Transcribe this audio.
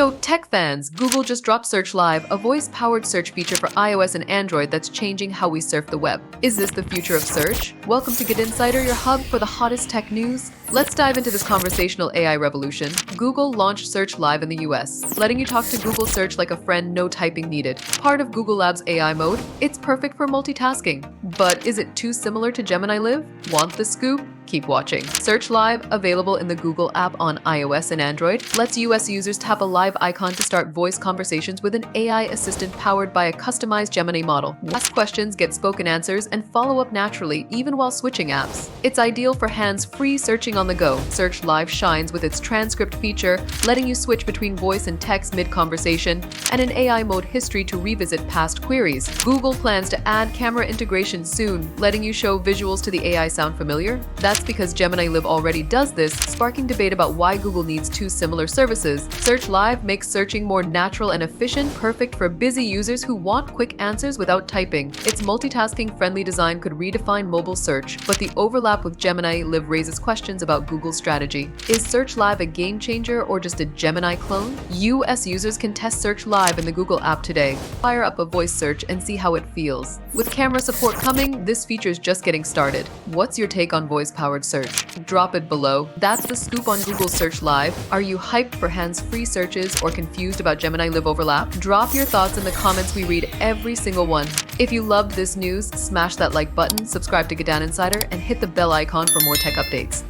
Yo, tech fans, Google just dropped Search Live, a voice-powered search feature for iOS and Android that's changing how we surf the web. Is this the future of search? Welcome to GadInsider, your hub for the hottest tech news. Let's dive into this conversational AI revolution. Google launched Search Live in the US, letting you talk to Google Search like a friend, no typing needed. Part of Google Labs AI mode, it's perfect for multitasking. But is it too similar to Gemini Live? Want the scoop? Keep watching. Search Live, available in the Google app on iOS and Android, lets US users tap a live icon to start voice conversations with an AI assistant powered by a customized Gemini model. Ask questions, get spoken answers, and follow up naturally even while switching apps. It's ideal for hands-free searching on the go. Search Live shines with its transcript feature, letting you switch between voice and text mid-conversation, and an AI mode history to revisit past queries. Google plans to add camera integration soon, letting you show visuals to the AI sound familiar? That's because Gemini Live already does this, sparking debate about why Google needs two similar services. Search Live makes searching more natural and efficient, perfect for busy users who want quick answers without typing. Its multitasking-friendly design could redefine mobile search, but the overlap with Gemini Live raises questions about Google's strategy. Is Search Live a game changer or just a Gemini clone? US users can test Search Live in the Google app today. Fire up a voice search and see how it feels. With camera support coming, this feature is just getting started. What's your take on voice-powered search? Drop it below. That's the scoop on Google Search Live. Are you hyped for hands-free searches or confused about Gemini Live overlap? Drop your thoughts in the comments. We read every single one. If you loved this news, smash that like button, subscribe to GadInsider, and hit the bell icon for more tech updates.